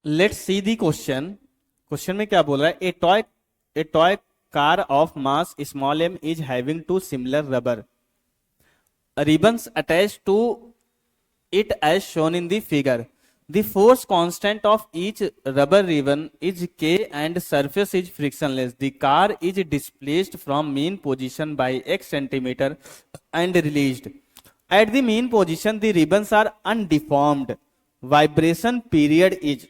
Let's see the question. Question में क्या बोल रहा है? A toy car of mass small m is having two similar rubber ribbons attached to it as shown in the figure. The force constant of each rubber ribbon is K and surface is frictionless. The car is displaced from mean position by x centimeter and released. At the mean position, the ribbons are undeformed. Vibration period is।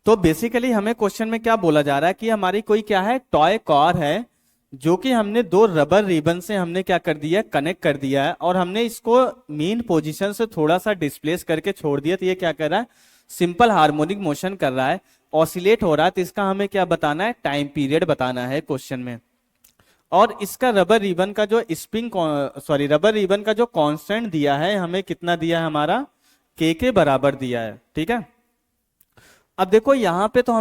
तो basically हमें question में क्या बोला जा रहा है कि हमारी कोई क्या है, टॉय कार है, जो कि हमने दो रबर रिबन से हमने क्या कर दिया है, कनेक्ट कर दिया है, और हमने इसको मीन पोजीशन से थोड़ा सा डिस्प्लेस करके छोड़ दिया। तो ये क्या कर रहा है, सिंपल हार्मोनिक मोशन कर रहा है, ऑसिलेट हो रहा है। तो इसका हमें क्या बताना है, टाइम पीरियड बताना है क्वेश्चन में। और इसका रबर रिबन का जो रबर रिबन का जो कांस्टेंट दिया है हमें, कितना दिया है हमारा, के बराबर दिया है। ठीक है, अब देखो यहाँ पे तो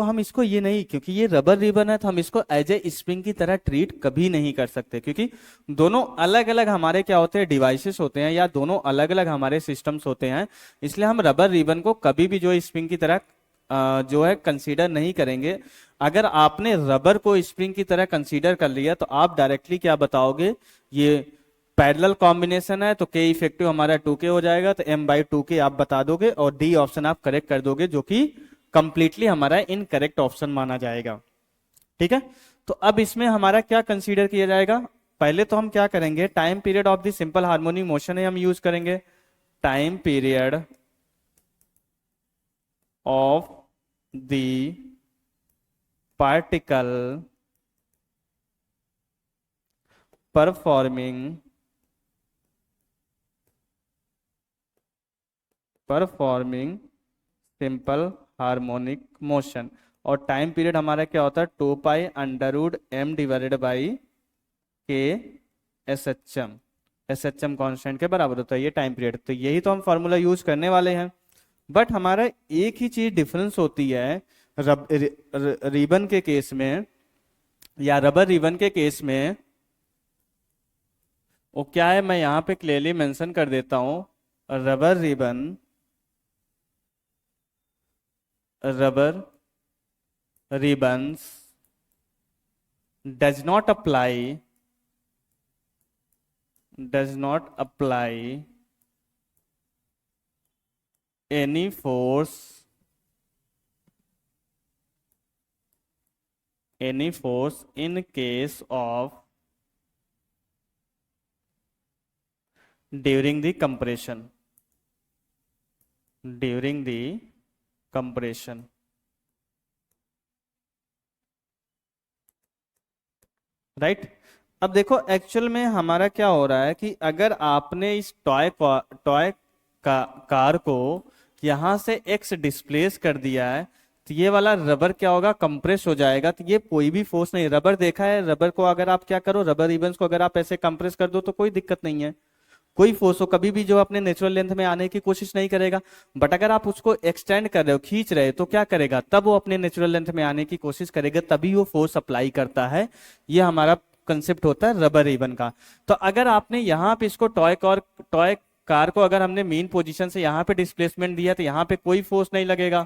हम इसको ये नहीं, क्योंकि ये रबर रिबन है तो हम इसको एज ए स्प्रिंग की तरह ट्रीट कभी नहीं कर सकते, क्योंकि दोनों अलग अलग हमारे क्या होते हैं, डिवाइसेस होते हैं, या दोनों अलग अलग हमारे सिस्टम्स होते हैं। इसलिए हम रबर रिबन को कभी भी जो स्प्रिंग की तरह जो है कंसीडर नहीं करेंगे। अगर आपने रबर को स्प्रिंग की तरह कंसीडर कर लिया तो आप डायरेक्टली क्या बताओगे, ये पैरेलल कॉम्बिनेशन है, तो के इफेक्टिव हमारा 2k हो जाएगा, तो m/2k आप बता दोगे और डी ऑप्शन आप करेक्ट कर दोगे, जो कि कंप्लीटली हमारा इनकरेक्ट ऑप्शन माना जाएगा। ठीक है, तो अब इसमें हमारा क्या कंसीडर किया जाएगा, पहले तो हम क्या करेंगे, time period of the simple harmonic motion है हम यूज करेंगे। Time period of the particle performing simple harmonic motion. और टाइम पीरियड हमारा क्या होता है, 2π√m डिवाइडेड बाई के एस एच एम कॉन्स्टेंट के बराबर होता है ये टाइम पीरियड। तो यही तो हम फॉर्मूला यूज करने वाले हैं। बट हमारा एक ही चीज डिफरेंस होती है रिबन के केस में या रबर रिबन के केस में। वो क्या है, मैं यहां पे क्लियरली मेंशन कर देता हूं, rubber ribbons does not apply any force in case of during the compression right. अब देखो एक्चुअल में हमारा क्या हो रहा है कि अगर आपने इस कार को यहां से एक्स डिस्प्लेस कर दिया है, तो ये वाला रबर क्या होगा, कंप्रेस हो जाएगा। तो ये कोई भी फोर्स नहीं, रबर देखा है, रबर को अगर आप क्या करो, रबर रिबन्स को अगर आप ऐसे कंप्रेस कर दो तो कोई दिक्कत नहीं है, कोई फोर्स हो कभी भी जो अपने नेचुरल लेंथ में आने की कोशिश नहीं करेगा। बट अगर आप उसको एक्सटेंड कर रहे हो, खींच रहे हो, तो क्या करेगा, तब वो अपने नेचुरल लेंथ में आने की कोशिश करेगा, तभी वो फोर्स अप्लाई करता है। ये हमारा कंसेप्ट होता है रबर रिबन का। तो अगर आपने यहाँ पे इसको टॉय कार को अगर हमने मेन पोजीशन से यहाँ पे डिस्प्लेसमेंट दिया, तो यहाँ पे कोई फोर्स नहीं लगेगा,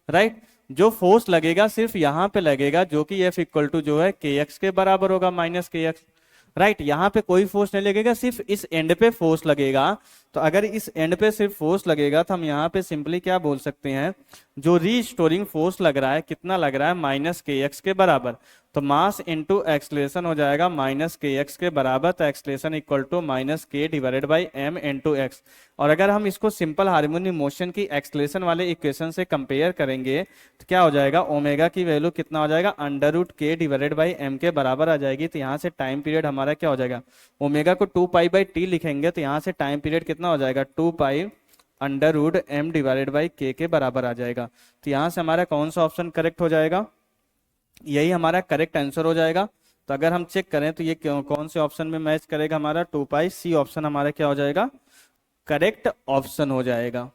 राइट। जो फोर्स लगेगा सिर्फ यहाँ पे लगेगा, जो कि F इक्वल टू जो है kx के बराबर होगा, -kx, राइट। यहाँ पे कोई फोर्स नहीं लगेगा, सिर्फ इस एंड पे फोर्स लगेगा। तो अगर इस एंड पे सिर्फ फोर्स लगेगा तो हम यहाँ पे सिंपली क्या बोल सकते हैं, जो रीस्टोरिंग फोर्स लग रहा है, कितना लग रहा है, -kx के बराबर। तो मास इंटू एक्सलेशन हो जाएगा -kx के बराबर, तो acceleration equal to -k divided by m into x. और अगर हम इसको सिंपल हार्मोनिक मोशन की एक्सलेशन वाले इक्वेशन से कंपेयर करेंगे तो क्या हो जाएगा, ओमेगा की वैल्यू कितना हो जाएगा, √k डिवाइडेड बाई m के बराबर आ जाएगी। तो यहाँ से टाइम पीरियड हमारा क्या हो जाएगा, ओमेगा को 2π/t लिखेंगे, तो यहाँ से टाइम पीरियड कितना हो जाएगा, 2π√m डिवाइडेड बाई k के बराबर आ जाएगा। तो यहाँ से हमारा कौन सा ऑप्शन करेक्ट हो जाएगा, यही हमारा करेक्ट आंसर हो जाएगा। तो अगर हम चेक करें तो ये कौन से ऑप्शन में मैच करेगा, हमारा 2π, सी ऑप्शन हमारा क्या हो जाएगा, करेक्ट ऑप्शन हो जाएगा।